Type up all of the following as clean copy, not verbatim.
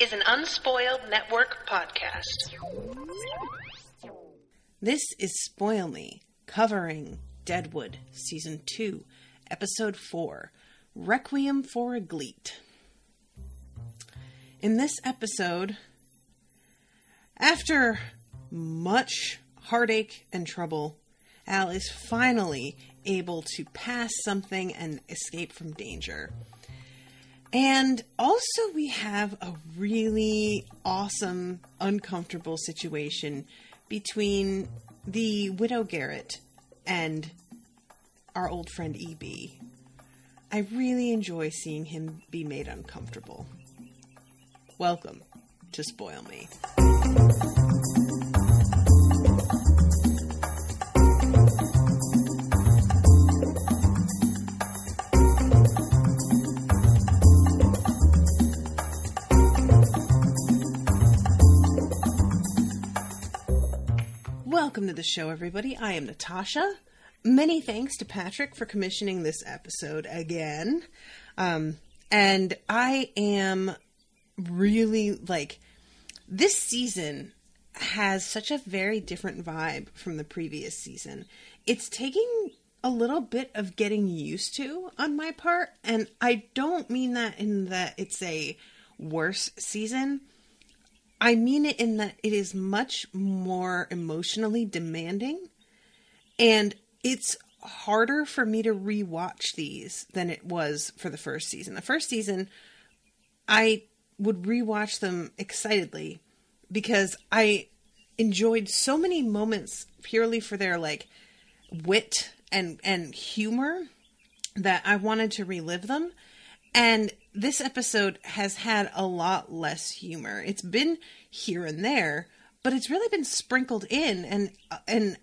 is an Unspoiled Network podcast. This is Spoil Me, covering Deadwood, Season 2, Episode 4, Requiem for a Gleet. In this episode, after much heartache and trouble, Al is finally able to pass something and escape from danger. And also we have a really awesome, uncomfortable situation between the Widow Garrett and our old friend E.B. I really enjoy seeing him be made uncomfortable. Welcome to Spoil Me. Welcome to the show, everybody. I am Natasha. Many thanks to Patrick for commissioning this episode again. And I am really, this season has such a very different vibe from the previous season. It's taking a little bit of getting used to on my part, and I don't mean that in that it's a worse season. I mean it in that it is much more emotionally demanding, and it's harder for me to rewatch these than it was for the first season. The first season, I would rewatch them excitedly because I enjoyed so many moments purely for their wit and humor that I wanted to relive them. And this episode has had a lot less humor. It's been here and there, but it's really been sprinkled in, and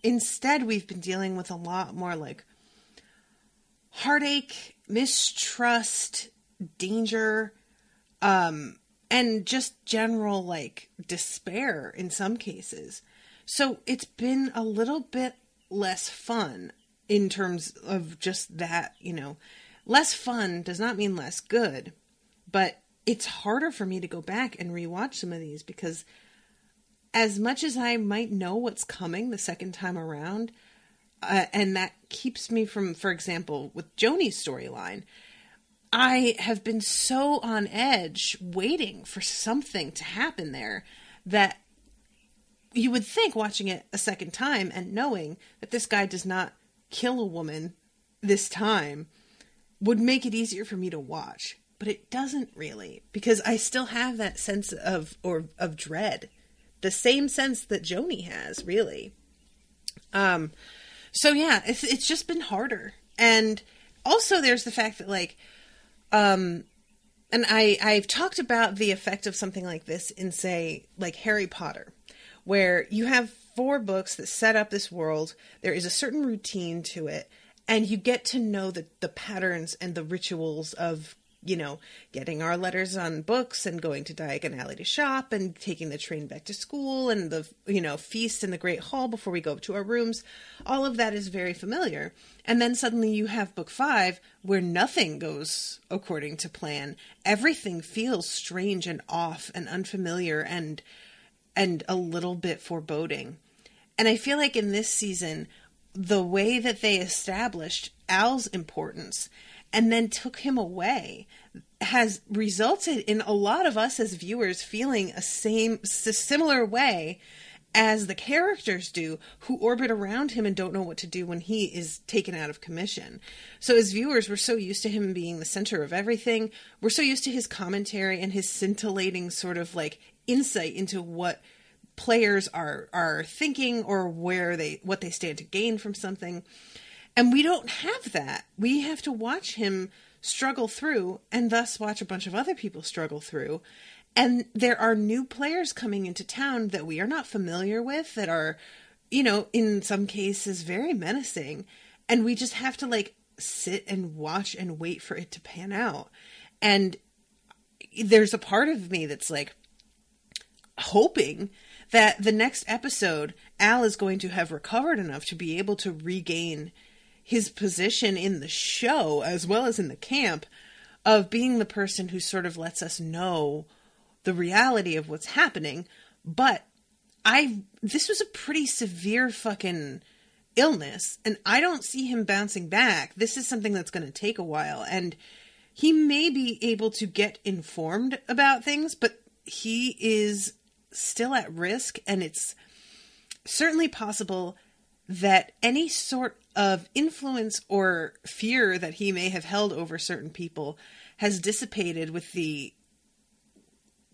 instead we've been dealing with a lot more heartache, mistrust, danger, and just general despair in some cases. So it's been a little bit less fun in terms of just that, Less fun does not mean less good, but it's harder for me to go back and rewatch some of these because as much as I might know what's coming the second time around, and that keeps me from, for example, with Joni's storyline, I have been so on edge waiting for something to happen there that you would think watching it a second time and knowing that this guy does not kill a woman this time would make it easier for me to watch, but it doesn't really, because I still have that sense of dread, the same sense that Joni has, really. So yeah, it's just been harder, and also there's the fact that and I've talked about the effect of something like this in, say, Harry Potter, where you have 4 books that set up this world. There is a certain routine to it. And you get to know the patterns and the rituals of, getting our letters on books and going to Diagon Alley to shop and taking the train back to school and the, feast in the Great Hall before we go up to our rooms. All of that is very familiar. And then suddenly you have book 5 where nothing goes according to plan. Everything feels strange and off and unfamiliar and a little bit foreboding. And I feel like in this season, the way that they established Al's importance and then took him away has resulted in a lot of us as viewers feeling a similar way as the characters do who orbit around him and don't know what to do when he is taken out of commission. So as viewers, we're so used to him being the center of everything. We're so used to his commentary and his scintillating sort of insight into what players are thinking or what they stand to gain from something. And we don't have that. We have to watch him struggle through and thus watch a bunch of other people struggle through. And there are new players coming into town that we are not familiar with that are, in some cases very menacing. And we just have to sit and watch and wait for it to pan out. And there's a part of me that's hoping that the next episode, Al is going to have recovered enough to be able to regain his position in the show as well as in the camp of being the person who sort of lets us know the reality of what's happening. But this was a pretty severe fucking illness, and I don't see him bouncing back. This is something that's going to take a while, and he may be able to get informed about things, but he is still at risk, and it's certainly possible that any sort of influence or fear that he may have held over certain people has dissipated with the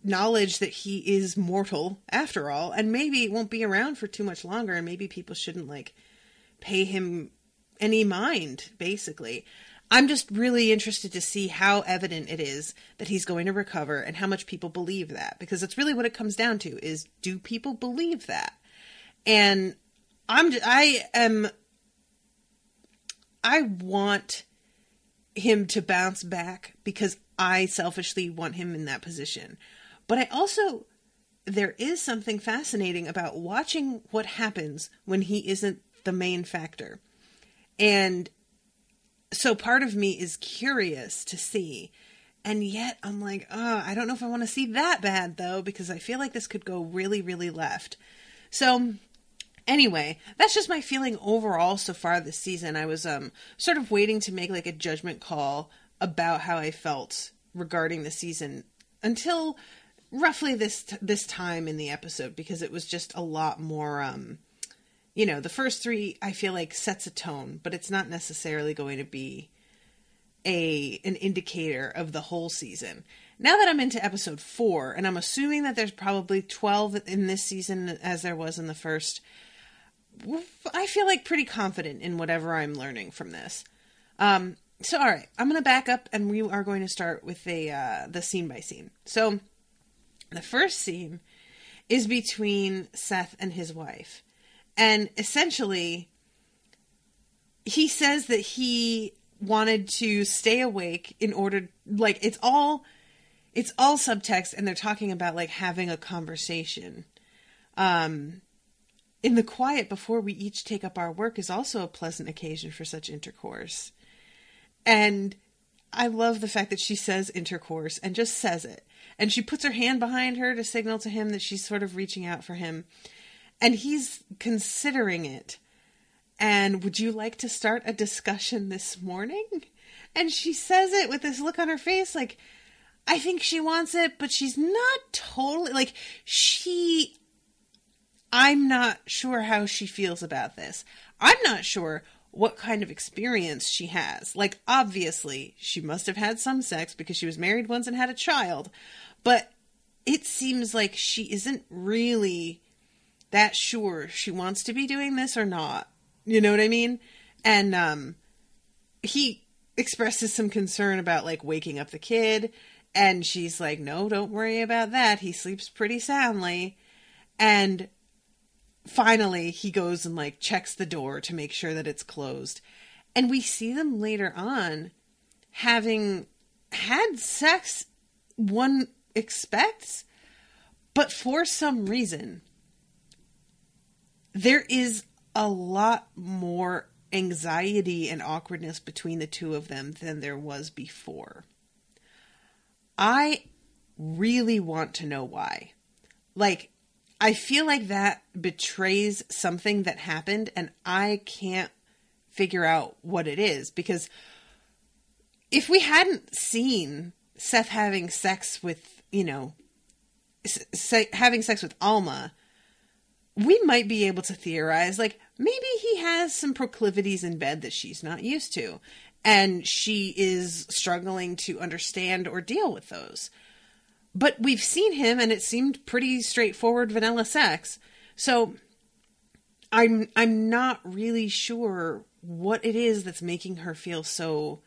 knowledge that he is mortal after all, and maybe won't be around for too much longer, and maybe people shouldn't pay him any mind, basically. I'm just really interested to see how evident it is that he's going to recover and how much people believe that, because that's really what it comes down to, is do people believe that? And I want him to bounce back because I selfishly want him in that position. But there is something fascinating about watching what happens when he isn't the main factor. And so part of me is curious to see. And yet I'm like, I don't know if I want to see that bad though, because I feel like this could go really, really left. So anyway, that's just my feeling overall so far this season. I was sort of waiting to make a judgment call about how I felt regarding the season until roughly this time in the episode, because it was just a lot more, the first three I feel like sets a tone, but it's not necessarily going to be an indicator of the whole season. Now that I'm into episode 4, and I'm assuming that there's probably 12 in this season as there was in the first, I feel pretty confident in whatever I'm learning from this. So all right, I'm going to back up, and we are going to start with the scene by scene. So the first scene is between Seth and his wife. And essentially, he says that he wanted to stay awake in order, it's all subtext, and they're talking about, having a conversation. In the quiet before we each take up our work is also a pleasant occasion for such intercourse. And I love the fact that she says intercourse and just says it. And she puts her hand behind her to signal to him that she's sort of reaching out for him. And he's considering it. And would you like to start a discussion this morning? And she says it with this look on her face I think she wants it, but she's not totally, I'm not sure how she feels about this. I'm not sure what kind of experience she has. Obviously, she must have had some sex because she was married once and had a child. But it seems like she isn't really that sure she wants to be doing this or not. You know what I mean? And he expresses some concern about waking up the kid. And she's like, no, don't worry about that. He sleeps pretty soundly. And finally, he goes and checks the door to make sure that it's closed. And we see them later on having had sex one expects, but for some reason, there is a lot more anxiety and awkwardness between the two of them than there was before. I really want to know why. I feel like that betrays something that happened, and I can't figure out what it is, because if we hadn't seen Seth having sex with, having sex with Alma, we might be able to theorize, maybe he has some proclivities in bed that she's not used to, and she is struggling to understand or deal with those. But we've seen him, and it seemed pretty straightforward vanilla sex. So I'm not really sure what it is that's making her feel so...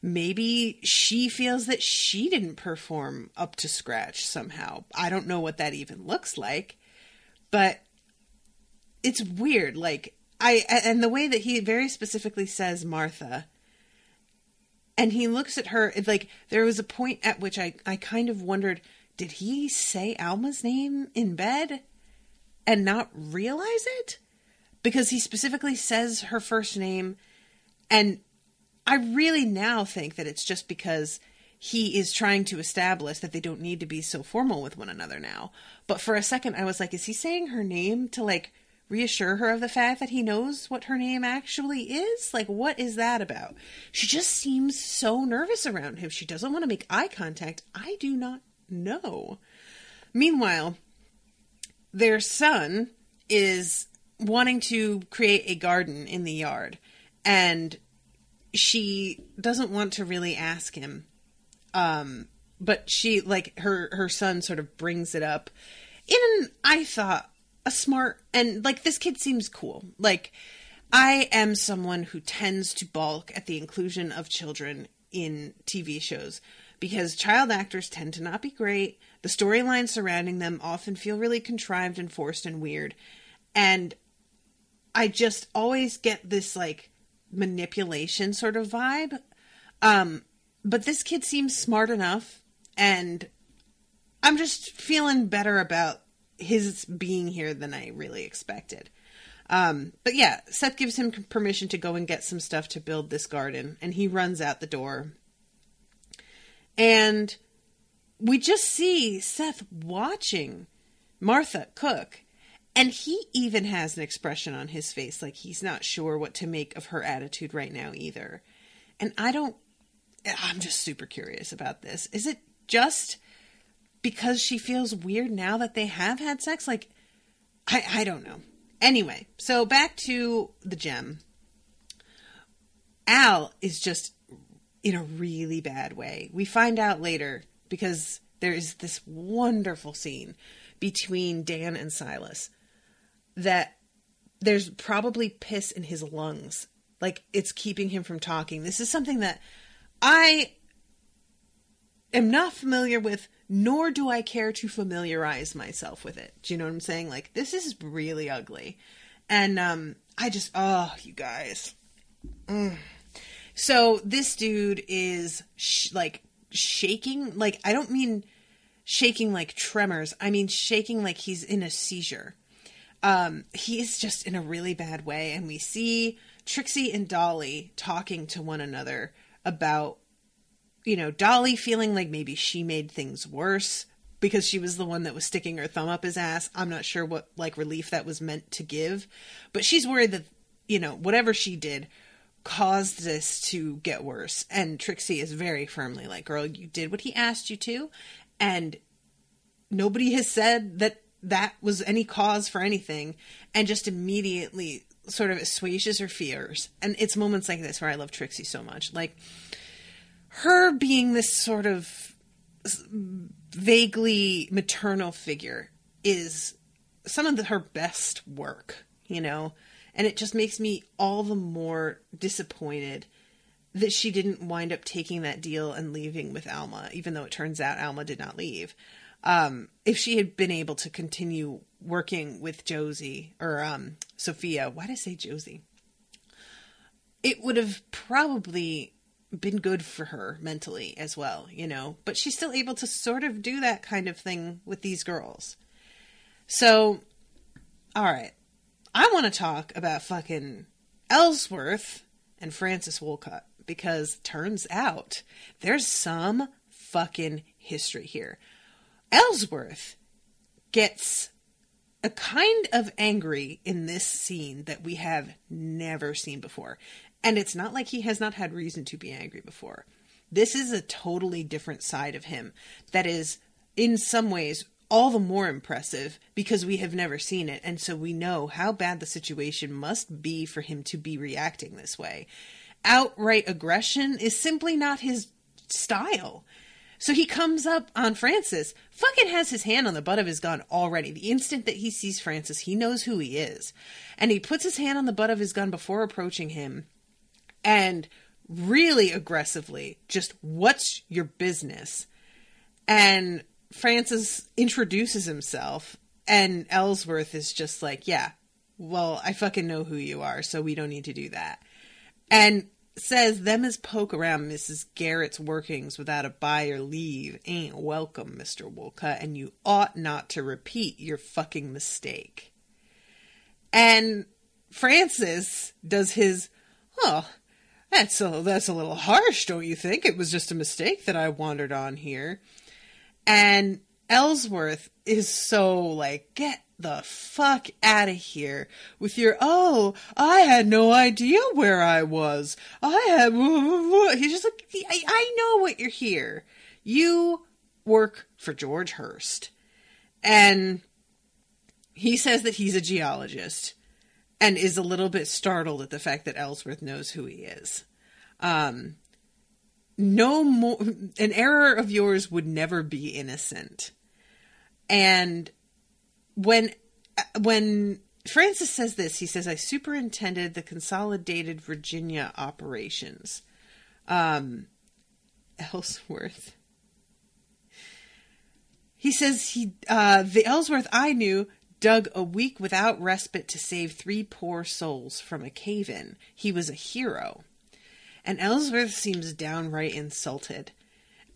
Maybe she feels that she didn't perform up to scratch somehow. I don't know what that even looks like. But it's weird. And the way that he very specifically says Martha... And he looks at her, there was a point at which I kind of wondered, did he say Alma's name in bed and not realize it? Because he specifically says her first name, and I really now think that it's just because he is trying to establish that they don't need to be so formal with one another now. But for a second, I was like, is he saying her name to, like, reassure her of the fact that he knows what her name actually is? Like, what is that about? She just seems so nervous around him. She doesn't want to make eye contact. I do not know. Meanwhile, their son is wanting to create a garden in the yard, and she doesn't want to really ask him. But she, like, her son sort of brings it up in, I thought, a smart, and, like, this kid seems cool. Like, I am someone who tends to balk at the inclusion of children in TV shows because child actors tend to not be great. The storylines surrounding them often feel really contrived and forced and weird. And I just always get this, like, manipulation sort of vibe. But this kid seems smart enough, and I'm just feeling better about his being here than I really expected. But yeah, Seth gives him permission to go and get some stuff to build this garden, and he runs out the door. And we just see Seth watching Martha cook, and he even has an expression on his face like he's not sure what to make of her attitude right now either. And I'm just super curious about this. Is it just because she feels weird now that they have had sex? Like, I don't know. Anyway, so back to the gem. Al is just in a really bad way. We find out later because there is this wonderful scene between Dan and Silas that there's probably piss in his lungs. Like, it's keeping him from talking. This is something that I am not familiar with, nor do I care to familiarize myself with it. Do you know what I'm saying? Like, this is really ugly. And I just, you guys. So this dude is shaking. Like, I don't mean shaking like tremors. I mean shaking like he's in a seizure. He is just in a really bad way. And we see Trixie and Dolly talking to one another about, you know, Dolly feeling like maybe she made things worse because she was the one that was sticking her thumb up his ass. I'm not sure what, like, relief that was meant to give, but she's worried that, you know, whatever she did caused this to get worse. And Trixie is very firmly like, girl, you did what he asked you to, and nobody has said that that was any cause for anything, and just immediately sort of assuages her fears. And it's moments like this where I love Trixie so much. Like, her being this sort of vaguely maternal figure is some of her best work, you know? And it just makes me all the more disappointed that she didn't wind up taking that deal and leaving with Alma, even though it turns out Alma did not leave. If she had been able to continue working with Josie, or Sophia, why did I say Josie? It would have probably been good for her mentally as well, you know? But she's still able to sort of do that kind of thing with these girls. So, alright. I want to talk about fucking Ellsworth and Frances Wolcott, because turns out there's some fucking history here. Ellsworth gets a kind of angry in this scene that we have never seen before. And it's not like he has not had reason to be angry before. This is a totally different side of him that is, in some ways, all the more impressive because we have never seen it. And so we know how bad the situation must be for him to be reacting this way. Outright aggression is simply not his style. So he comes up on Francis, fucking has his hand on the butt of his gun already. The instant that he sees Francis, he knows who he is. And he puts his hand on the butt of his gun before approaching him. And really aggressively, just, what's your business? And Francis introduces himself, and Ellsworth is just like, yeah, well, I fucking know who you are, so we don't need to do that. And says, them as poke around Mrs. Garrett's workings without a by or leave ain't welcome, Mr. Wolcott, and you ought not to repeat your fucking mistake. And Francis does his, That's a little harsh, don't you think? It was just a mistake that I wandered on here. And Ellsworth is so like, get the fuck out of here with your, oh, I had no idea where I was. He's just like, I know what you're here. You work for George Hurst. And he says that he's a geologist and is a little bit startled at the fact that Ellsworth knows who he is. No more, an error of yours would never be innocent. And when Francis says this, he says, I superintended the Consolidated Virginia operations. Ellsworth. He says the Ellsworth I knew dug a week without respite to save 3 poor souls from a cave-in. He was a hero. And Ellsworth seems downright insulted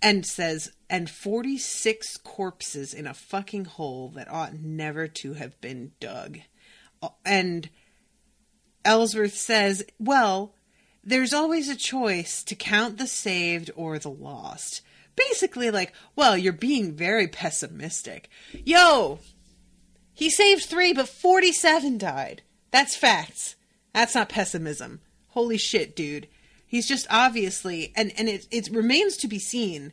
and says, and 46 corpses in a fucking hole that ought never to have been dug. And Ellsworth says, well, there's always a choice to count the saved or the lost. Basically like, well, you're being very pessimistic. Yo, he saved 3, but 47 died. That's facts. That's not pessimism. Holy shit, dude. He's just obviously, and it remains to be seen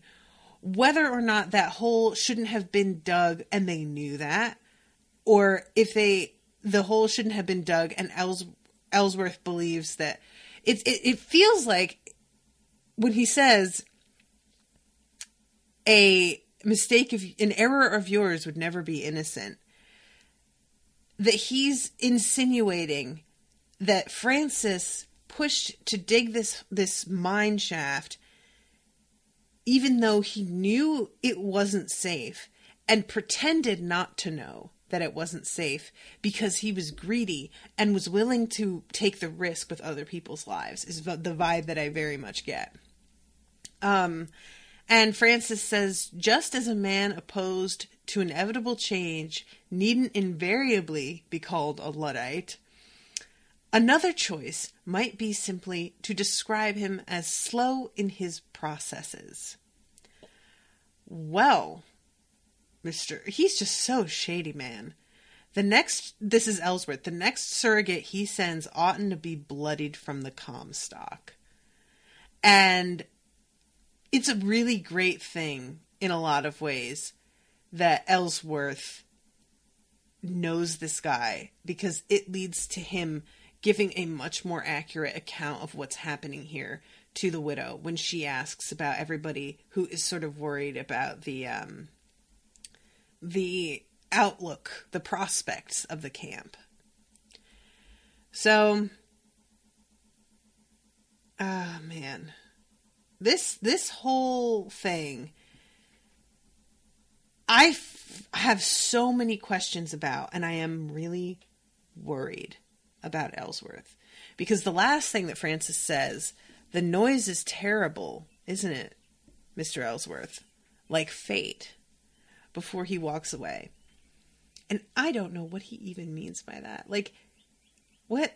whether or not that hole shouldn't have been dug and they knew that, or if the hole shouldn't have been dug and Ellsworth believes that it feels like when he says an error of yours would never be innocent, that he's insinuating that Francis pushed to dig this mine shaft even though he knew it wasn't safe and pretended not to know that it wasn't safe because he was greedy and was willing to take the risk with other people's lives is the vibe that I very much get. And Francis says, just as a man opposed to inevitable change needn't invariably be called a Luddite, another choice might be simply to describe him as slow in his processes. Well, he's just so shady, man. This is Ellsworth, the next surrogate he sends oughtn't to be bloodied from the Comstock. And it's a really great thing in a lot of ways that Ellsworth knows this guy, because it leads to him giving a much more accurate account of what's happening here to the widow when she asks about everybody who is sort of worried about the outlook, the prospects of the camp. So, man, this whole thing, I have so many questions about, and I am really worried about Ellsworth, because the last thing that Francis says, the noise is terrible, isn't it, Mr. Ellsworth? Like fate, before he walks away. And I don't know what he even means by that. Like, what?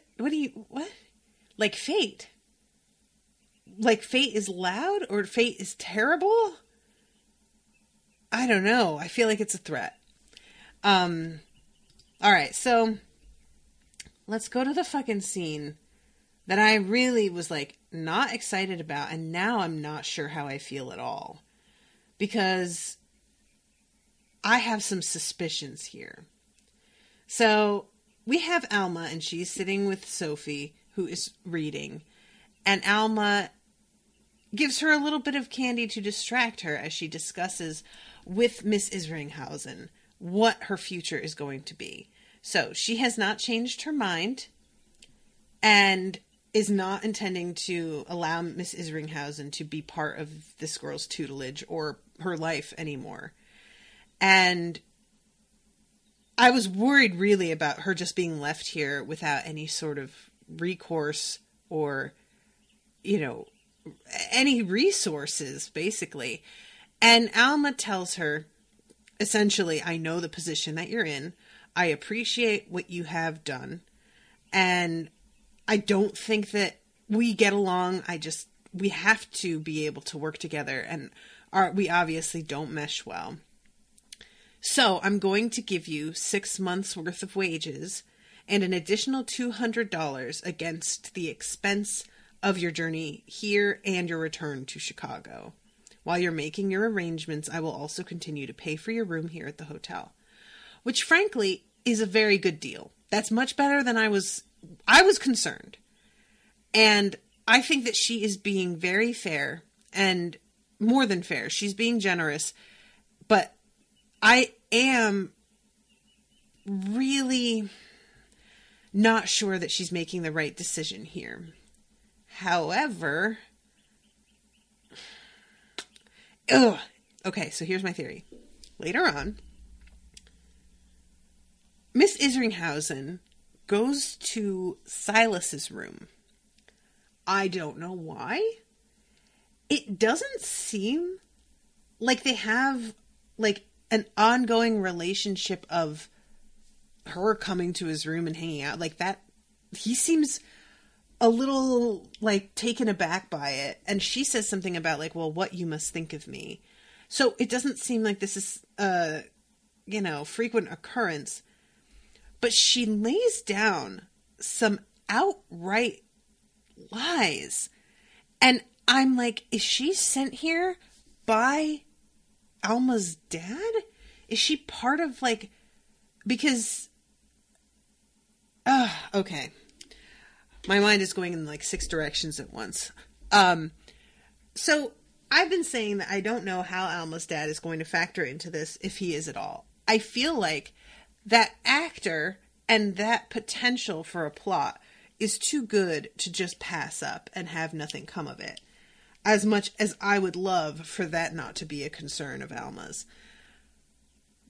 Like fate? Like fate is loud or fate is terrible? I don't know. I feel like it's a threat. All right, so let's go to the fucking scene that I really was like not excited about, and now I'm not sure how I feel at all, because I have some suspicions here. So we have Alma, and she's sitting with Sophie, who is reading, and Alma gives her a little bit of candy to distract her as she discusses with Miss Isringhausen what her future is going to be. So she has not changed her mind and is not intending to allow Miss Isringhausen to be part of this girl's tutelage or her life anymore. And I was worried really about her just being left here without any sort of recourse or, any resources, basically. And Alma tells her, essentially, I know the position that you're in. I appreciate what you have done. And I don't think that we get along. We have to be able to work together, and we obviously don't mesh well. So I'm going to give you 6 months worth of wages and an additional $200 against the expense of your journey here and your return to Chicago. While you're making your arrangements, I will also continue to pay for your room here at the hotel, which frankly is a very good deal. That's much better than I was concerned. And I think that she is being very fair, and more than fair. She's being generous, but I am really not sure that she's making the right decision here. However, okay, so here's my theory. Later on, Miss Isringhausen goes to Silas's room. I don't know why. It doesn't seem like they have like an ongoing relationship of her coming to his room and hanging out like that. He seems a little like taken aback by it. And she says something about like, well, what you must think of me. So it doesn't seem like this is frequent occurrence, but she lays down some outright lies. And I'm like, is she sent here by Alma's dad? Is she part of like, because, okay. My mind is going in like 6 directions at once. So I've been saying that I don't know how Alma's dad is going to factor into this, if he is at all. I feel like that actor and that potential for a plot is too good to just pass up and have nothing come of it. As much as I would love for that not to be a concern of Alma's.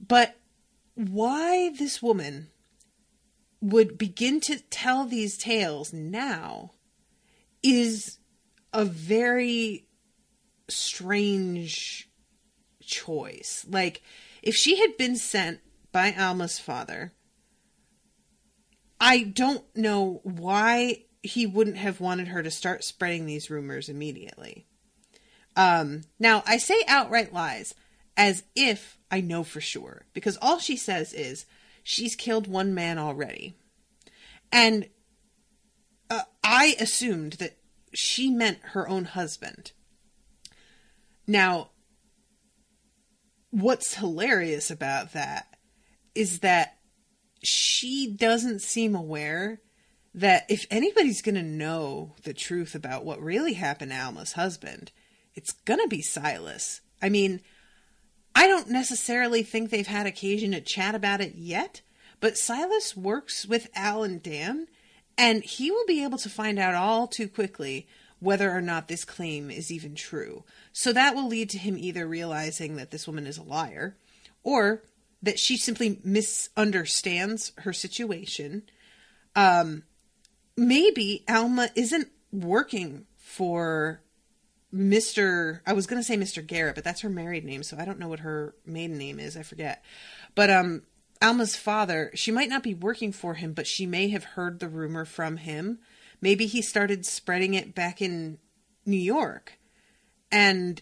But why this woman would begin to tell these tales now is a very strange choice. Like, if she had been sent by Alma's father, I don't know why he wouldn't have wanted her to start spreading these rumors immediately. Now, I say outright lies as if I know for sure, because all she says is she's killed one man already. And I assumed that she meant her own husband. Now, what's hilarious about that is that she doesn't seem aware that if anybody's going to know the truth about what really happened to Alma's husband, it's going to be Silas. I mean, I don't necessarily think they've had occasion to chat about it yet, but Silas works with Al and Dan, and he will be able to find out all too quickly whether or not this claim is even true. So that will lead to him either realizing that this woman is a liar, or that she simply misunderstands her situation. Maybe Alma isn't working for I was going to say Mr. Garrett, but that's her married name, so I don't know what her maiden name is. I forget. But Alma's father, she might not be working for him, but she may have heard the rumor from him. Maybe he started spreading it back in New York, and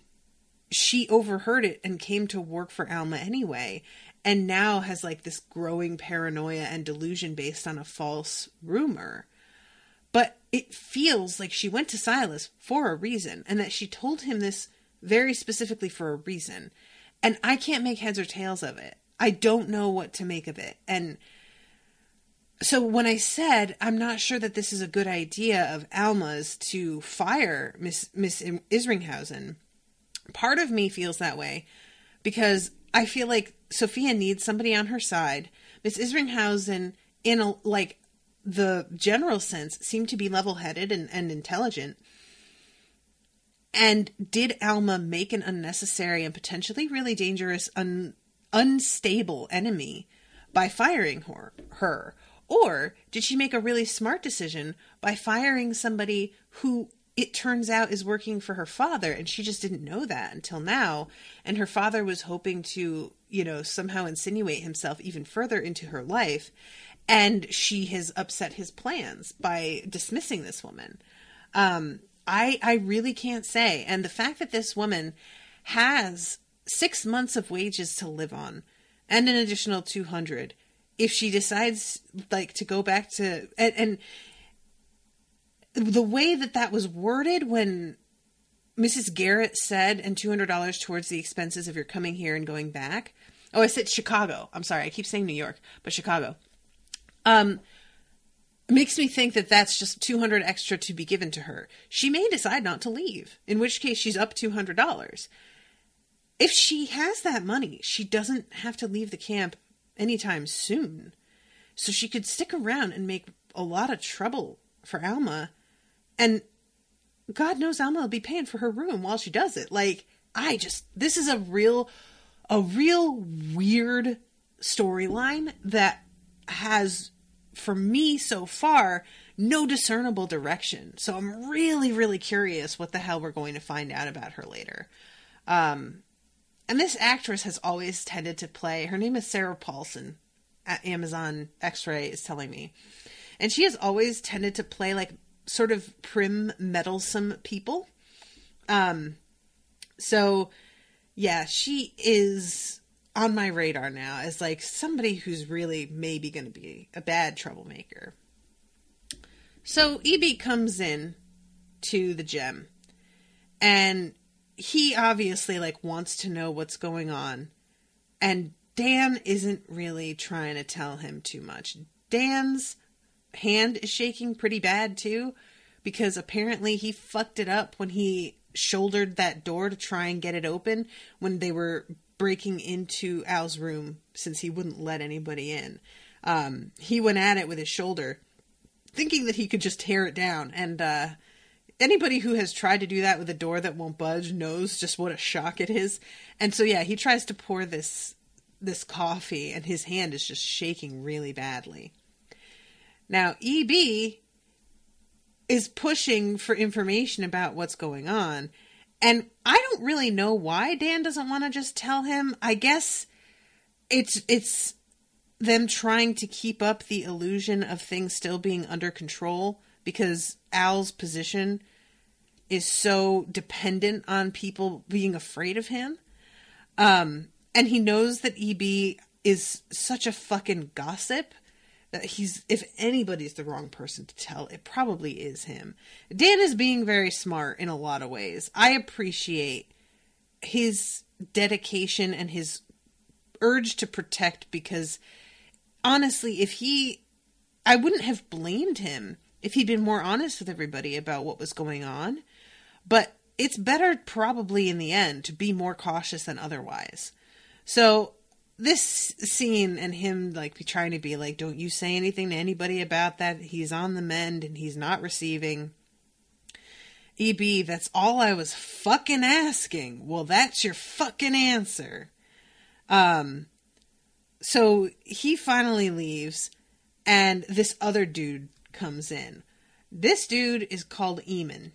she overheard it and came to work for Alma anyway, and now has like this growing paranoia and delusion based on a false rumor. But it feels like she went to Silas for a reason, and that she told him this very specifically for a reason. And I can't make heads or tails of it. I don't know what to make of it. And so when I said, I'm not sure that this is a good idea of Alma's to fire Miss Isringhausen, part of me feels that way because I feel like Sophia needs somebody on her side. Miss Isringhausen, in the general sense, seemed to be level-headed and intelligent. And did Alma make an unnecessary and potentially really dangerous, unstable enemy by firing her? Or did she make a really smart decision by firing somebody who it turns out is working for her father, and she just didn't know that until now, and her father was hoping to, somehow insinuate himself even further into her life, and she has upset his plans by dismissing this woman. I really can't say. And the fact that this woman has 6 months of wages to live on and an additional 200 if she decides like to go back to, and the way that was worded when Mrs. Garrett said, and $200 towards the expenses if you're coming here and going back. Oh, I said Chicago. I'm sorry. I keep saying New York, but Chicago. Makes me think that that's just 200 extra to be given to her. She may decide not to leave, in which case she's up $200. If she has that money, she doesn't have to leave the camp anytime soon. So she could stick around and make a lot of trouble for Alma. And God knows Alma will be paying for her room while she does it. Like, this is a real weird storyline that has, for me so far, no discernible direction. So I'm really, really curious what the hell we're going to find out about her later. And this actress has always tended to play, her name is Sarah Paulson, at Amazon X-Ray is telling me. And she has always tended to play like sort of prim, meddlesome people. So yeah, she is on my radar now as like somebody who's really maybe going to be a bad troublemaker. So EB comes in to the gym and he obviously like wants to know what's going on, and Dan isn't really trying to tell him too much. Dan's hand is shaking pretty bad too, because apparently he fucked it up when he shouldered that door to try and get it open when they were breaking into Al's room, since he wouldn't let anybody in. He went at it with his shoulder thinking that he could just tear it down, and anybody who has tried to do that with a door that won't budge knows just what a shock it is. And so yeah, he tries to pour this coffee and his hand is just shaking really badly. Now EB is pushing for information about what's going on, and I don't really know why Dan doesn't want to just tell him. I guess it's them trying to keep up the illusion of things still being under control, because Al's position is so dependent on people being afraid of him. And he knows that EB is such a fucking gossip that if anybody's the wrong person to tell, it probably is him. Dan is being very smart in a lot of ways. I appreciate his dedication and his urge to protect, because honestly, I wouldn't have blamed him if he'd been more honest with everybody about what was going on. But it's better probably in the end to be more cautious than otherwise. So this scene and him like trying to be like, don't you say anything to anybody about that. He's on the mend and he's not receiving. EB, that's all I was fucking asking. Well, that's your fucking answer. So he finally leaves and this other dude comes in. This dude is called Eamon.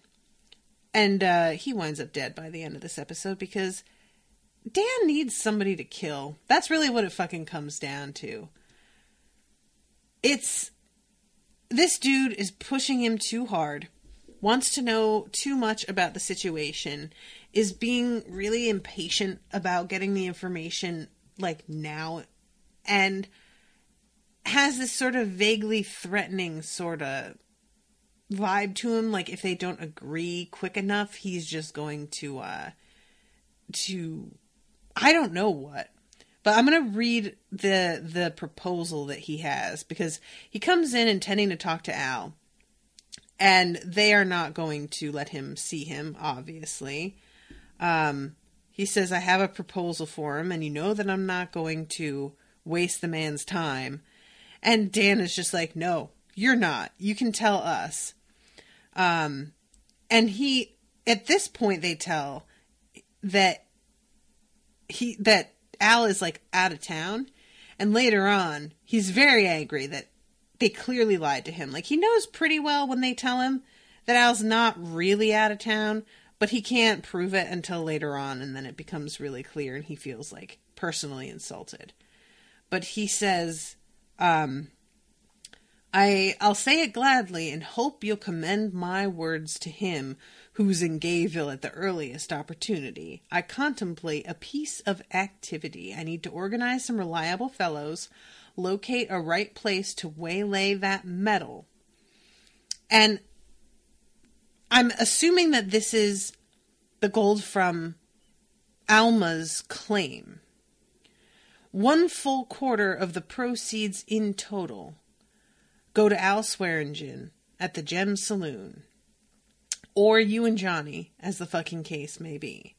And he winds up dead by the end of this episode because Dan needs somebody to kill. That's really what it fucking comes down to. This dude is pushing him too hard, wants to know too much about the situation, is being really impatient about getting the information like now, and has this sort of vaguely threatening sort of vibe to him. Like if they don't agree quick enough, he's just going to I don't know what. But I'm going to read the proposal that he has, because he comes in intending to talk to Al, and they are not going to let him see him, obviously. He says, I have a proposal for him, and you know that I'm not going to waste the man's time. And Dan is just like, no, you're not. You can tell us. And at this point, they tell that Al is like out of town, and later on he's very angry that they clearly lied to him. Like he knows pretty well when they tell him that Al's not really out of town, but he can't prove it until later on, and then it becomes really clear and he feels like personally insulted. But he says, I'll say it gladly and hope you'll commend my words to him who's in Gayville at the earliest opportunity. I contemplate a piece of activity. I need to organize some reliable fellows, locate a right place to waylay that metal. And I'm assuming that this is the gold from Alma's claim. 1 full quarter of the proceeds in total go to Al Swearingen at the Gem Saloon. Or you and Johnny, as the fucking case may be.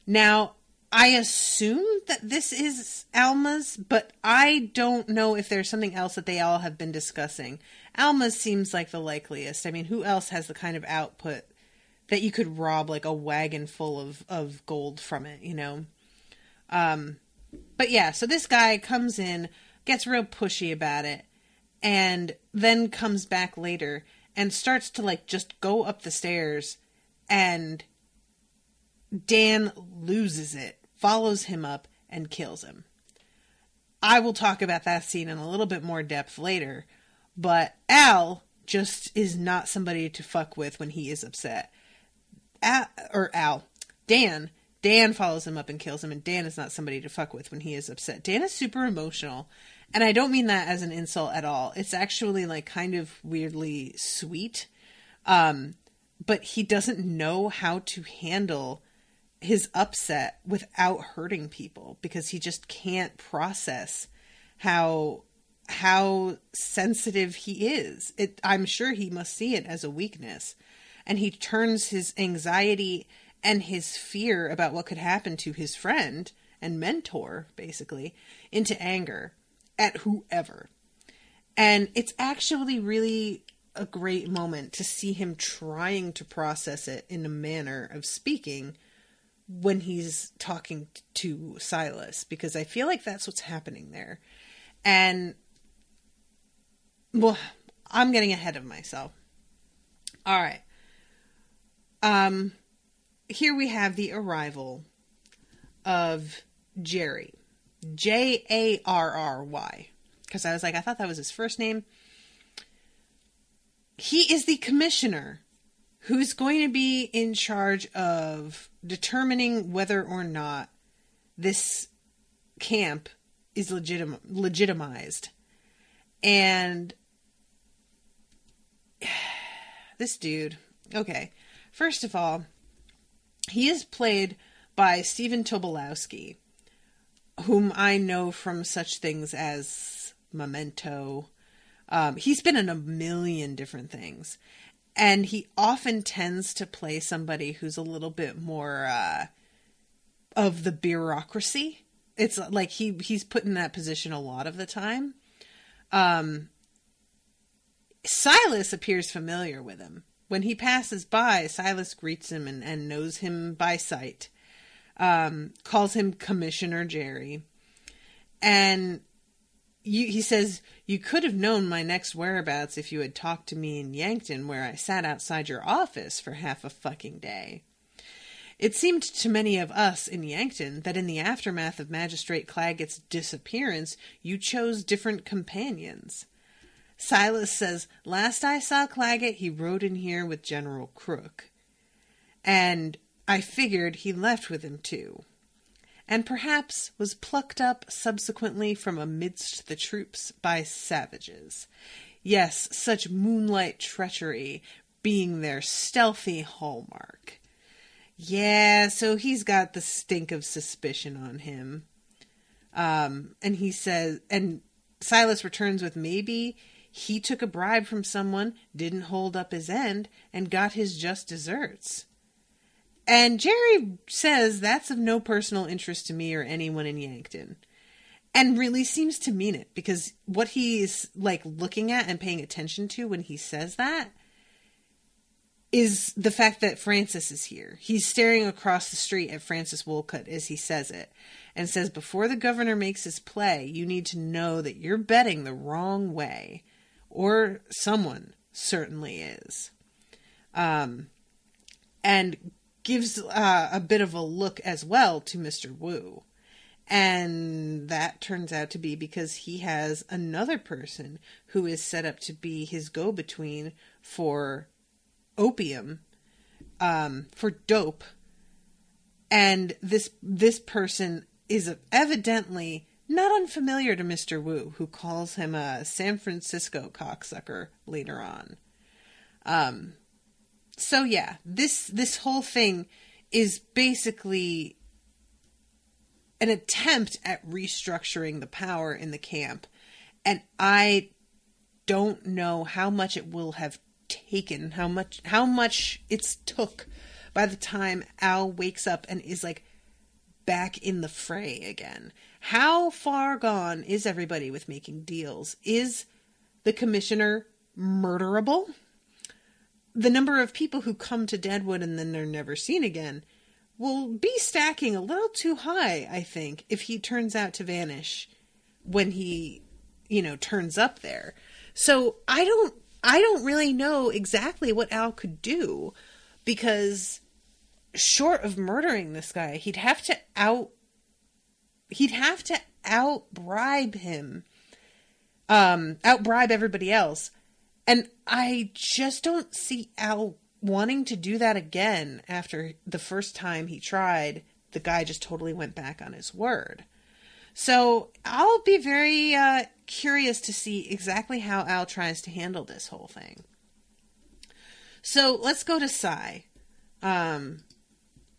Now, I assume that this is Alma's, but I don't know if there's something else that they all have been discussing. Alma's seems like the likeliest. I mean, who else has the kind of output that you could rob like a wagon full of gold from it, you know? But yeah, so this guy comes in, gets real pushy about it, and then comes back later and starts to like just go up the stairs, and Dan loses it, follows him up, and kills him. I will talk about that scene in a little bit more depth later, but Al just is not somebody to fuck with when he is upset. Dan follows him up and kills him, and Dan is not somebody to fuck with when he is upset. Dan is super emotional, and I don't mean that as an insult at all. It's actually like kind of weirdly sweet, but he doesn't know how to handle his upset without hurting people, because he just can't process how sensitive he is. I'm sure he must see it as a weakness, and he turns his anxiety and his fear about what could happen to his friend and mentor, basically, into anger at whoever. And it's actually really a great moment to see him trying to process it in a manner of speaking when he's talking to Silas, because I feel like that's what's happening there. And, well, I'm getting ahead of myself. All right. Here we have the arrival of Jerry. Jarry. Because I was like, I thought that was his first name. He is the commissioner who's going to be in charge of determining whether or not this camp is legitimized. And this dude, okay, first of all, he is played by Stephen Tobolowsky, whom I know from such things as Memento. He's been in a million different things. And he often tends to play somebody who's a little bit more of the bureaucracy. It's like he's put in that position a lot of the time. Silas appears familiar with him. When he passes by, Silas greets him and knows him by sight. Calls him Commissioner Jerry. And he says, "You could have known my next whereabouts if you had talked to me in Yankton, where I sat outside your office for half a fucking day." It seemed to many of us in Yankton that in the aftermath of Magistrate Claggett's disappearance, you chose different companions. Silas says, "Last I saw Claggett, he rode in here with General Crook. And I figured he left with him too. And perhaps was plucked up subsequently from amidst the troops by savages. Yes, such moonlight treachery being their stealthy hallmark." Yeah, so he's got the stink of suspicion on him. And he says, and Silas returns with maybe he took a bribe from someone, didn't hold up his end, and got his just deserts. And Jerry says that's of no personal interest to me or anyone in Yankton. And really seems to mean it, because what he's like looking at and paying attention to when he says that is the fact that Francis is here. He's staring across the street at Francis Wolcott as he says it, and says, "Before the governor makes his play, you need to know that you're betting the wrong way. Or someone certainly is." And gives a bit of a look as well to Mr. Wu. And that turns out to be because he has another person who is set up to be his go-between for opium, for dope. And this person is evidently not unfamiliar to Mr. Wu, who calls him a San Francisco cocksucker later on. So yeah, this whole thing is basically an attempt at restructuring the power in the camp. And I don't know how much it will have taken, how much it's took by the time Al wakes up and is like back in the fray again. How far gone is everybody with making deals? Is the commissioner murderable? The number of people who come to Deadwood and then they're never seen again will be stacking a little too high, I think, if he turns out to vanish when he, turns up there. So I don't really know exactly what Al could do, because short of murdering this guy, he'd have to out-bribe him, out-bribe everybody else. And I just don't see Al wanting to do that again after the first time he tried. The guy just totally went back on his word. So I'll be very curious to see exactly how Al tries to handle this whole thing. So let's go to Cy. And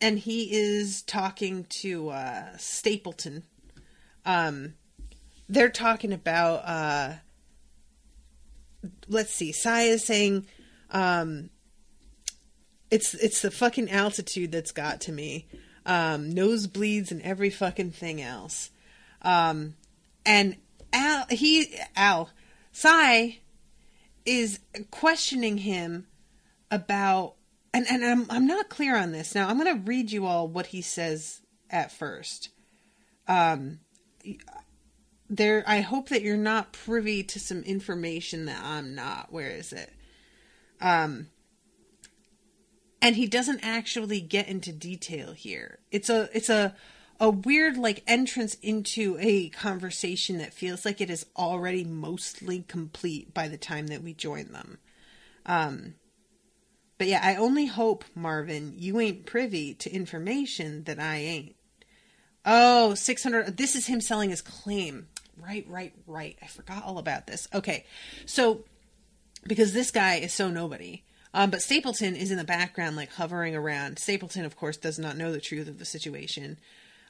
he is talking to Stapleton. They're talking about... let's see. Cy is saying... It's the fucking altitude that's got to me. Nosebleeds and every fucking thing else. And Cy is questioning him about, and I'm not clear on this. Now I'm going to read you all what he says at first. I hope that you're not privy to some information that I'm not. Where is it? And he doesn't actually get into detail here. It's a weird like entrance into a conversation that feels like it is already mostly complete by the time that we join them. But yeah, I only hope, Marvin, you ain't privy to information that I ain't. Oh, 600. This is him selling his claim. Right. I forgot all about this. Okay. So, because this guy is so nobody. But Stapleton is in the background, like hovering around. Stapleton, of course, does not know the truth of the situation.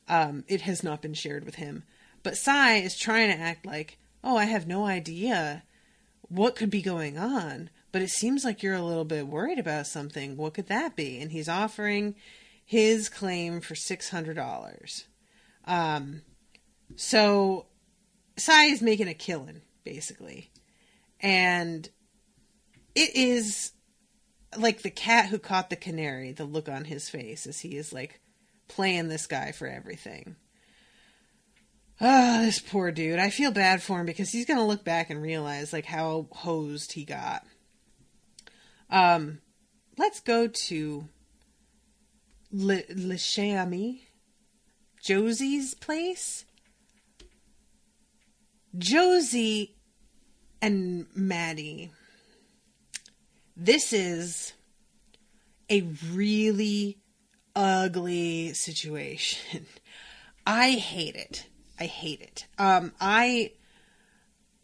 It has not been shared with him. But Cy is trying to act like, oh, I have no idea what could be going on. But it seems like you're a little bit worried about something. What could that be? And he's offering his claim for $600. So Cy is making a killing, basically. And it is like the cat who caught the canary, the look on his face as he is like playing this guy for everything. Oh, this poor dude. I feel bad for him because he's going to look back and realize like how hosed he got. Let's go to Le Chami, Josie's place. Josie and Maddie. This is a really ugly situation. I hate it. I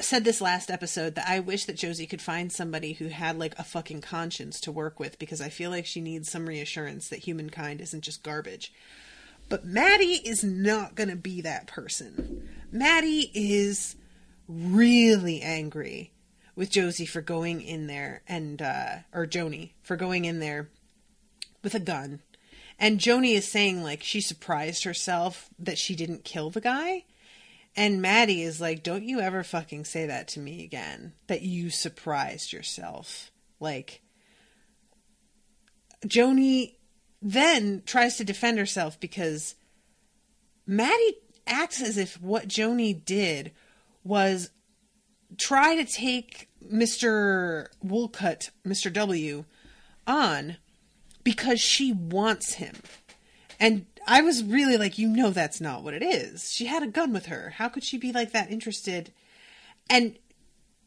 said this last episode that I wish that Josie could find somebody who had like a fucking conscience to work with, because I feel like she needs some reassurance that humankind isn't just garbage. But Maddie is not going to be that person. Maddie is really angry with Josie for going in there and, or Joni for going in there with a gun. And Joni is saying like she surprised herself that she didn't kill the guy. And Maddie is like, don't you ever fucking say that to me again, that you surprised yourself. Like, Joni then tries to defend herself because Maddie acts as if what Joni did was try to take Mr. Woolcut, Mr. W, on because she wants him. And I was really like, that's not what it is. She had a gun with her. How could she be like that interested? And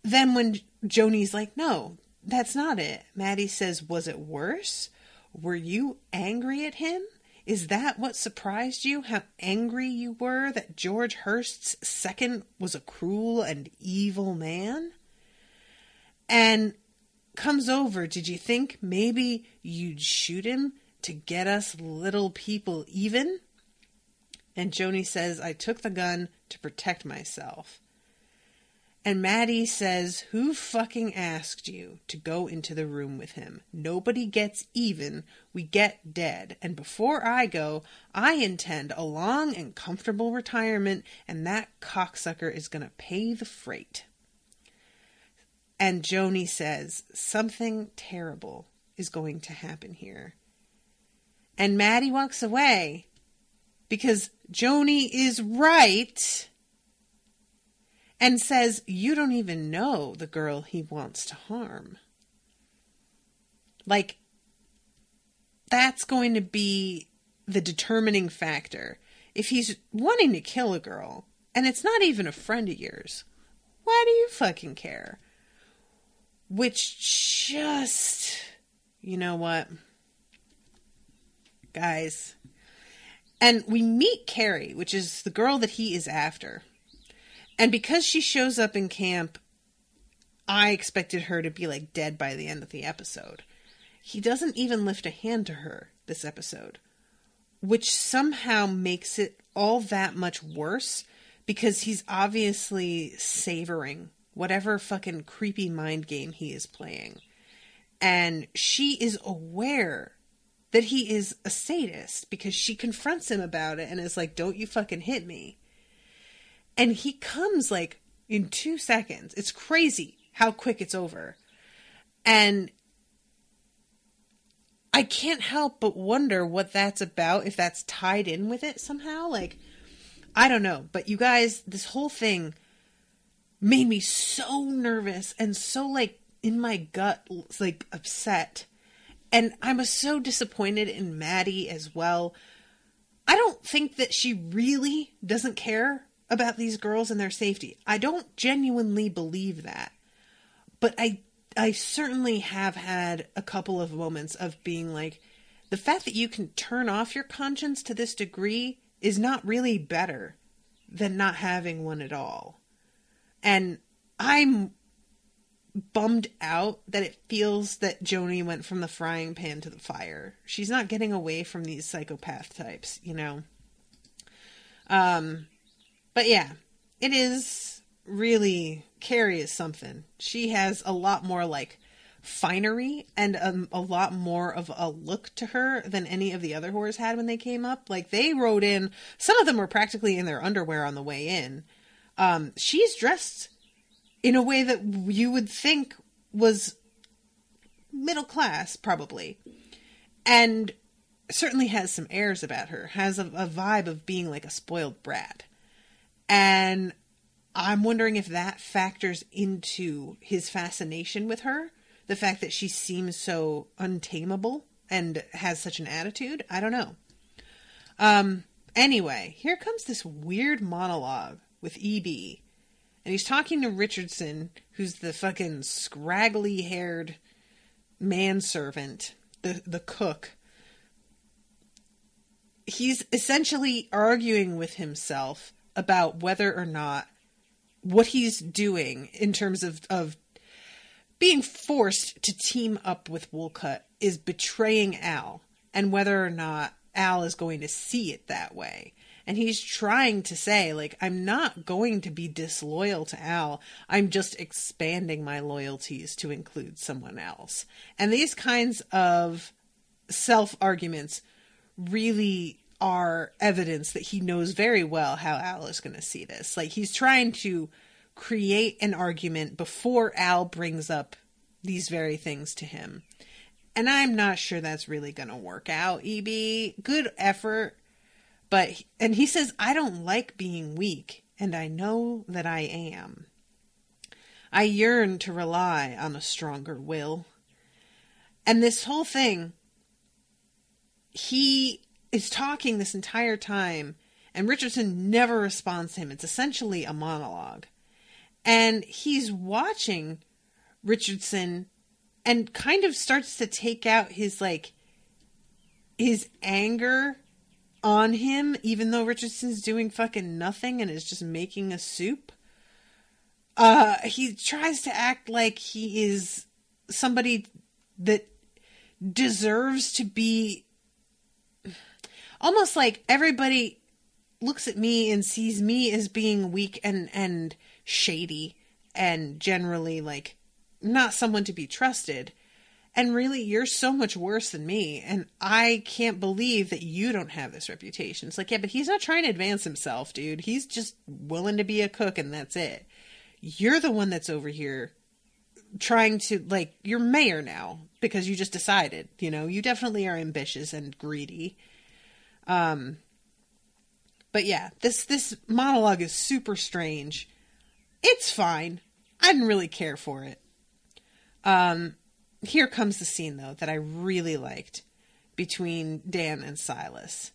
then when Joni's like, no, that's not it. Maddie says, was it worse? Were you angry at him? Is that what surprised you? How angry you were that George Hurst's second was a cruel and evil man? And comes over, did you think maybe you'd shoot him to get us little people even? And Joni says, I took the gun to protect myself. And Maddie says, who fucking asked you to go into the room with him? Nobody gets even. We get dead. And before I go, I intend a long and comfortable retirement, and that cocksucker is going to pay the freight. And Joni says, something terrible is going to happen here. And Maddie walks away because Joni is right and says, you don't even know the girl he wants to harm. Like, that's going to be the determining factor. If he's wanting to kill a girl, and it's not even a friend of yours, why do you fucking care? Which just, you know what, guys. And we meet Carrie, which is the girl that he is after. And because she shows up in camp, I expected her to be like dead by the end of the episode. He doesn't even lift a hand to her this episode, which somehow makes it all that much worse because he's obviously savoring whatever fucking creepy mind game he is playing. And she is aware that he is a sadist because she confronts him about it and is like, don't you fucking hit me. And he comes like in 2 seconds. It's crazy how quick it's over. And I can't help but wonder what that's about, if that's tied in with it somehow. Like, I don't know. But you guys, this whole thing made me so nervous and so like in my gut, like upset. And I was so disappointed in Maddie as well. I don't think that she really doesn't care about these girls and their safety. I don't genuinely believe that. But I certainly have had a couple of moments of being like, the fact that you can turn off your conscience to this degree is not really better than not having one at all. And I'm bummed out that it feels that Joni went from the frying pan to the fire. She's not getting away from these psychopath types, you know? But yeah, it is really, Carrie is something. She has a lot more like finery and a lot more of a look to her than any of the other whores had when they came up. Like, they rode in, some of them were practically in their underwear on the way in. She's dressed in a way that you would think was middle class, probably. And certainly has some airs about her. Has a vibe of being like a spoiled brat. And I'm wondering if that factors into his fascination with her. The fact that she seems so untamable and has such an attitude. I don't know. Anyway, here comes this weird monologue with EB. And he's talking to Richardson, who's the fucking scraggly-haired manservant, the cook. He's essentially arguing with himself about whether or not what he's doing in terms of being forced to team up with Woolcut is betraying Al, and whether or not Al is going to see it that way. And he's trying to say, like, I'm not going to be disloyal to Al. I'm just expanding my loyalties to include someone else. And these kinds of self-arguments really are evidence that he knows very well how Al is going to see this. Like, he's trying to create an argument before Al brings up these very things to him. And I'm not sure that's really going to work out, EB. Good effort. But, and he says, I don't like being weak, and I know that I am. I yearn to rely on a stronger will. And this whole thing, he is talking this entire time, and Richardson never responds to him. It's essentially a monologue. And he's watching Richardson and kind of starts to take out his anger on him, even though Richardson's doing fucking nothing and is just making a soup. He tries to act like he is somebody that deserves to be, almost like everybody looks at me and sees me as being weak and shady and generally like not someone to be trusted. And really, you're so much worse than me, and I can't believe that you don't have this reputation. It's like, yeah, but he's not trying to advance himself, dude. He's just willing to be a cook, and that's it. You're the one that's over here trying to, like, you're mayor now because you just decided, you know, you definitely are ambitious and greedy. But yeah, this monologue is super strange. It's fine. I didn't really care for it. Here comes the scene, though, that I really liked between Dan and Silas.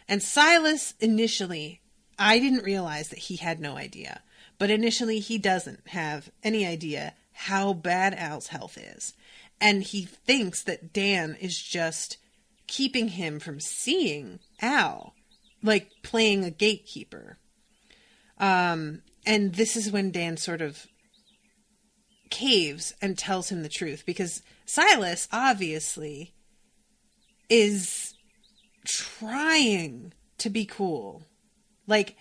And Silas, initially, I didn't realize that he had no idea. But initially, he doesn't have any idea how bad Al's health is. And he thinks that Dan is just keeping him from seeing Al, like playing a gatekeeper. And this is when Dan sort of caves and tells him the truth, because Silas obviously is trying to be cool. Like,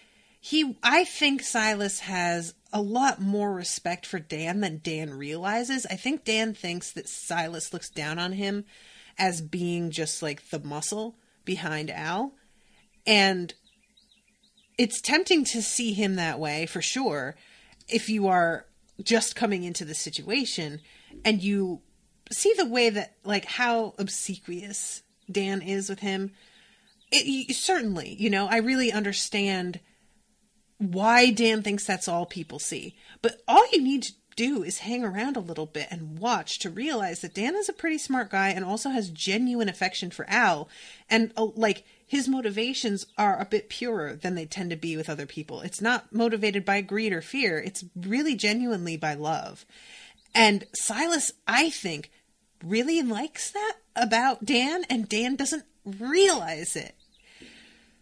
I think Silas has a lot more respect for Dan than Dan realizes. I think Dan thinks that Silas looks down on him as being just like the muscle behind Al. And it's tempting to see him that way, for sure, if you are just coming into the situation and you see the way that, like, how obsequious Dan is with him. Certainly, you know, I really understand why Dan thinks that's all people see. But all you need to do is hang around a little bit and watch to realize that Dan is a pretty smart guy and also has genuine affection for Al. And, like, his motivations are a bit purer than they tend to be with other people. It's not motivated by greed or fear. It's really genuinely by love. And Silas, I think, really likes that about Dan, and Dan doesn't realize it.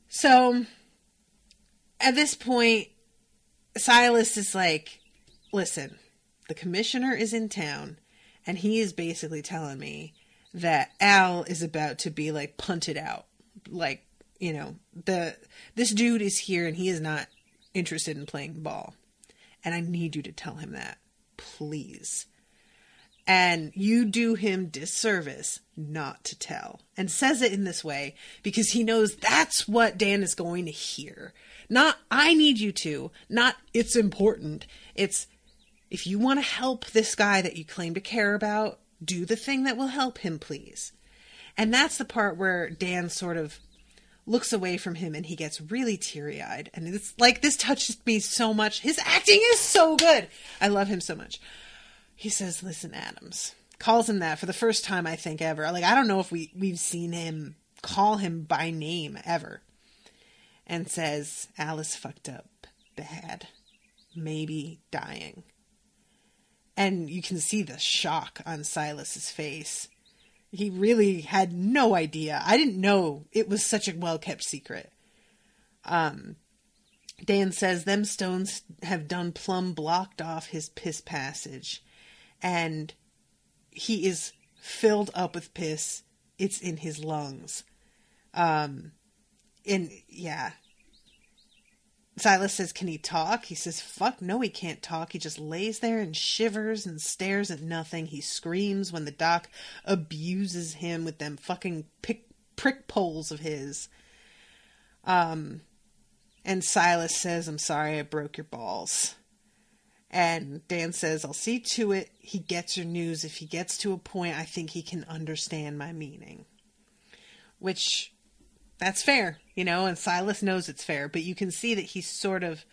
So, at this point, Silas is like, listen, the commissioner is in town, and he is basically telling me that Al is about to be, like, punted out. Like, you know, this dude is here, and he is not interested in playing ball. And I need you to tell him that, please. And you do him disservice not to tell. And says it in this way because he knows that's what Dan is going to hear. Not, I need you to. Not, it's important. It's, if you want to help this guy that you claim to care about, do the thing that will help him, please. And that's the part where Dan sort of looks away from him and he gets really teary-eyed. And it's like, this touches me so much. His acting is so good. I love him so much. He says, listen, Adams. Calls him that for the first time, I think, ever. Like, I don't know if we've seen him call him by name ever. And says, Alice fucked up bad. Maybe dying. And you can see the shock on Silas's face. He really had no idea. I didn't know it was such a well-kept secret. Dan says, them stones have done plumb blocked off his piss passage. And he is filled up with piss. It's in his lungs. And yeah. Silas says, can he talk? He says, fuck no, he can't talk. He just lays there and shivers and stares at nothing. He screams when the doc abuses him with them fucking prick poles of his. And Silas says, I'm sorry I broke your balls. And Dan says, I'll see to it he gets your news. If he gets to a point I think he can understand my meaning. Which, that's fair, you know, and Silas knows it's fair. But you can see that he's sort of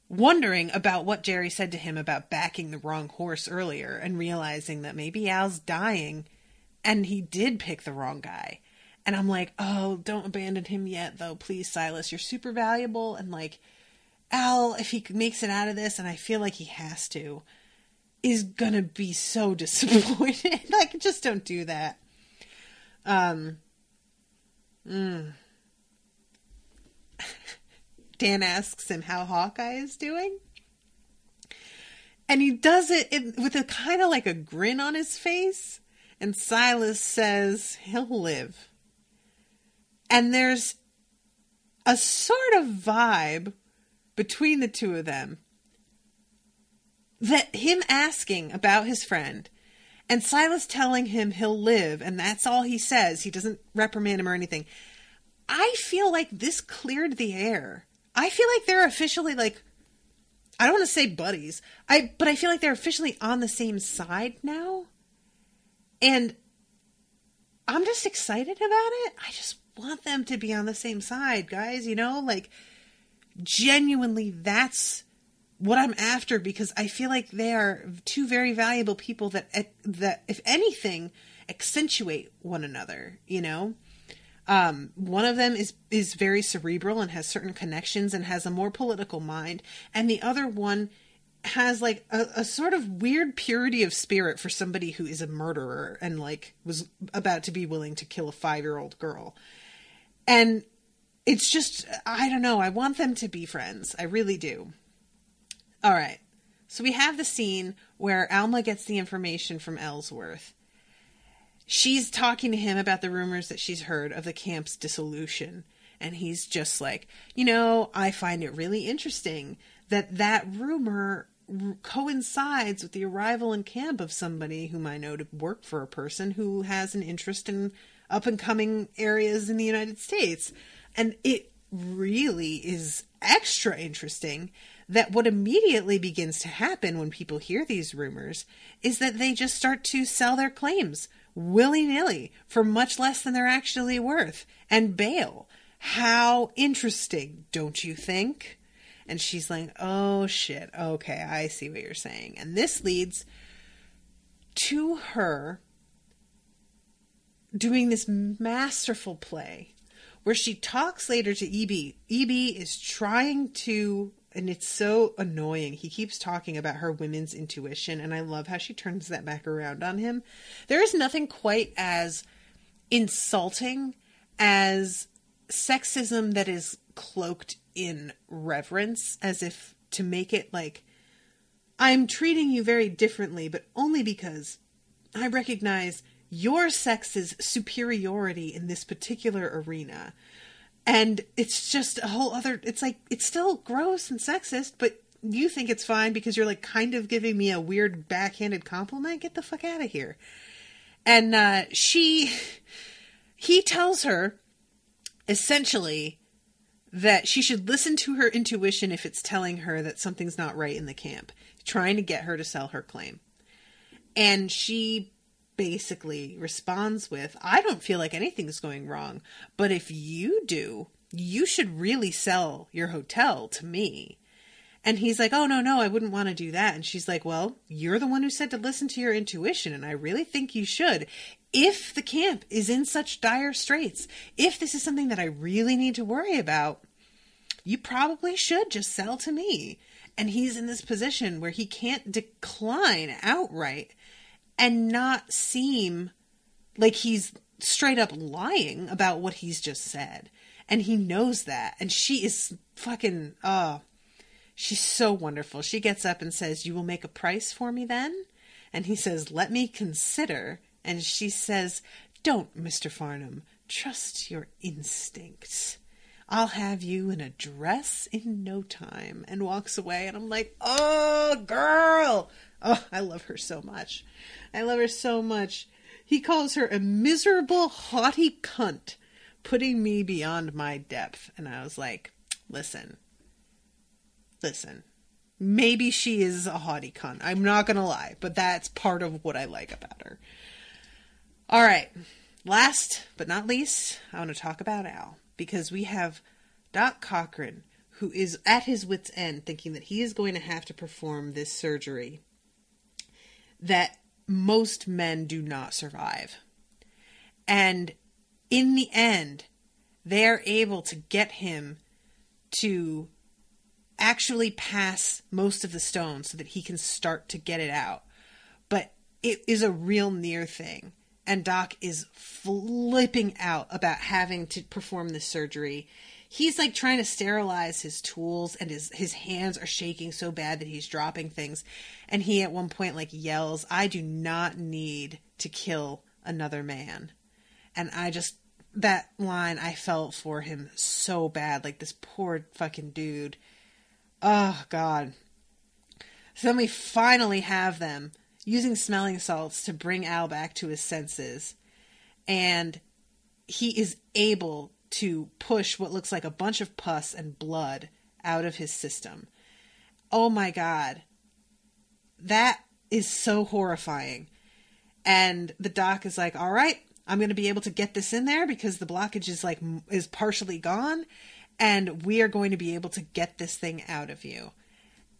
wondering about what Jerry said to him about backing the wrong horse earlier. And realizing that maybe Al's dying and he did pick the wrong guy. And I'm like, oh, don't abandon him yet, though. Please, Silas, you're super valuable. And like, Al, if he makes it out of this, and I feel like he has to, is gonna be so disappointed. Like, just don't do that. Dan asks him how Hawkeye is doing. And he does it with a kind of like a grin on his face. And Silas says he'll live. And there's a sort of vibe between the two of them. That him asking about his friend and Silas telling him he'll live, and that's all he says. He doesn't reprimand him or anything. I feel like this cleared the air. I feel like they're officially like, I don't want to say buddies, but I feel like they're officially on the same side now. And I'm just excited about it. I just want them to be on the same side, guys. You know, like, genuinely, that's what I'm after, because I feel like they are two very valuable people that if anything, accentuate one another, you know? One of them is very cerebral and has certain connections and has a more political mind. And the other one has like a sort of weird purity of spirit for somebody who is a murderer and like was about to be willing to kill a 5-year-old girl. And it's just, I don't know. I want them to be friends. I really do. All right. So we have the scene where Alma gets the information from Ellsworth. She's talking to him about the rumors that she's heard of the camp's dissolution. And he's just like, you know, I find it really interesting that rumor coincides with the arrival in camp of somebody whom I know to work for a person who has an interest in up and coming areas in the United States. And it really is extra interesting that what immediately begins to happen when people hear these rumors is that they just start to sell their claims willy-nilly for much less than they're actually worth and bail. How interesting, don't you think? And she's like, oh shit, okay, I see what you're saying. And this leads to her doing this masterful play where she talks later to E.B. E.B. is trying to, and it's so annoying. He keeps talking about her women's intuition, and I love how she turns that back around on him. There is nothing quite as insulting as sexism that is cloaked in reverence, as if to make it like, I'm treating you very differently, but only because I recognize your sex's superiority in this particular arena. And it's just a whole other, it's like, it's still gross and sexist, but you think it's fine because you're like kind of giving me a weird backhanded compliment. Get the fuck out of here. And he tells her essentially that she should listen to her intuition if it's telling her that something's not right in the camp, trying to get her to sell her claim. And she basically responds with, I don't feel like anything's going wrong, but if you do, you should really sell your hotel to me. And he's like, oh, no, I wouldn't want to do that. And she's like, well, you're the one who said to listen to your intuition, and I really think you should. If the camp is in such dire straits, if this is something that I really need to worry about, you probably should just sell to me. And he's in this position where he can't decline outright and not seem like he's straight up lying about what he's just said. And he knows that. And she is fucking, she's so wonderful. She gets up and says, you will make a price for me then? And he says, let me consider. And she says, don't, Mr. Farnham. Trust your instincts. I'll have you in a dress in no time. And walks away. And I'm like, oh, girl. Oh, I love her so much. I love her so much. He calls her a miserable, haughty cunt, putting me beyond my depth. And I was like, listen. Maybe she is a haughty cunt. I'm not going to lie, but that's part of what I like about her. All right. Last but not least, I want to talk about Al, because we have Doc Cochran, who is at his wit's end, thinking that he is going to have to perform this surgery that most men do not survive. And in the end, they're able to get him to actually pass most of the stone so that he can start to get it out. But it is a real near thing. And Doc is flipping out about having to perform this surgery. He's like trying to sterilize his tools, and his hands are shaking so bad that he's dropping things. And he at one point like yells, "I do not need to kill another man." And that line, I felt for him so bad. Like, this poor fucking dude. Oh, God. So then we finally have them using smelling salts to bring Al back to his senses. And he is able to push what looks like a bunch of pus and blood out of his system. Oh, my God. That is so horrifying. And the doc is like, all right, I'm going to be able to get this in there because the blockage is partially gone, and we are going to be able to get this thing out of you.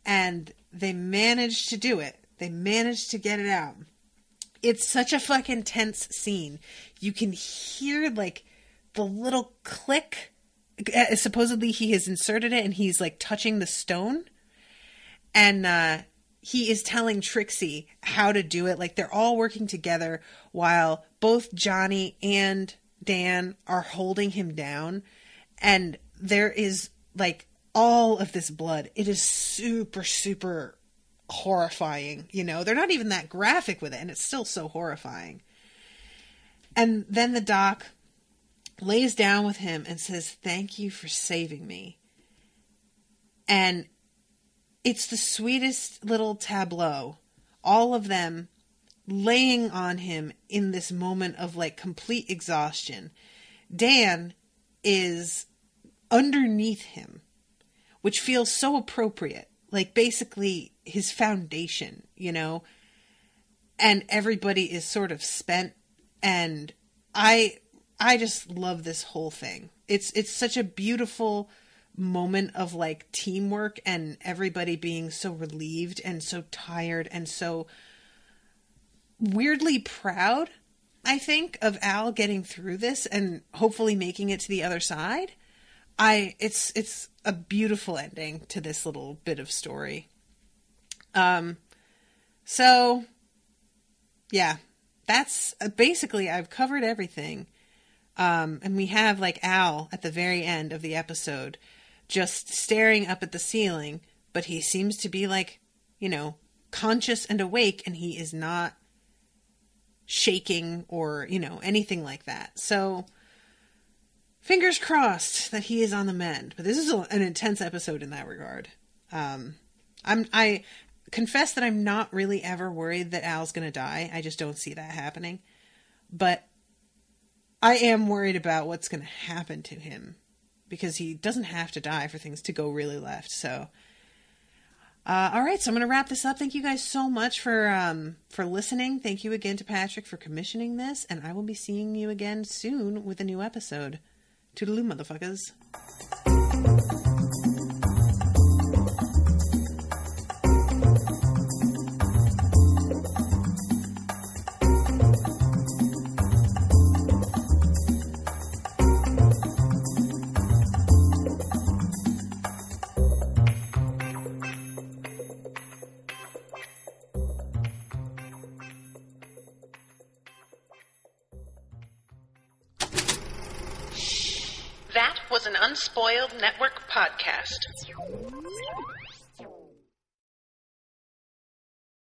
And they managed to do it. They managed to get it out. It's such a fucking tense scene. You can hear like the little click. Supposedly he has inserted it and he's like touching the stone. And he is telling Trixie how to do it. Like, they're all working together while both Johnny and Dan are holding him down. And there is like all of this blood. It is super, super horrifying. You know, they're not even that graphic with it, and it's still so horrifying. And then the doc lays down with him and says, "Thank you for saving me." And it's the sweetest little tableau. All of them laying on him in this moment of like complete exhaustion. Dan is underneath him, which feels so appropriate. Like, basically his foundation, you know? And everybody is sort of spent. And I just love this whole thing. It's such a beautiful moment of like teamwork and everybody being so relieved and so tired and so weirdly proud, I think, of Al getting through this and hopefully making it to the other side. It's a beautiful ending to this little bit of story. So yeah, that's basically, I've covered everything. And we have like Al at the very end of the episode just staring up at the ceiling, but he seems to be like, you know, conscious and awake, and he is not shaking or, you know, anything like that. So fingers crossed that he is on the mend. But this is an intense episode in that regard. I confess that I'm not really ever worried that Al's going to die. I just don't see that happening. But I am worried about what's going to happen to him, because he doesn't have to die for things to go really left. So, all right. So I'm going to wrap this up. Thank you guys so much for listening. Thank you again to Patrick for commissioning this, and I will be seeing you again soon with a new episode. Toodaloo, motherfuckers. That was an Unspoiled Network podcast.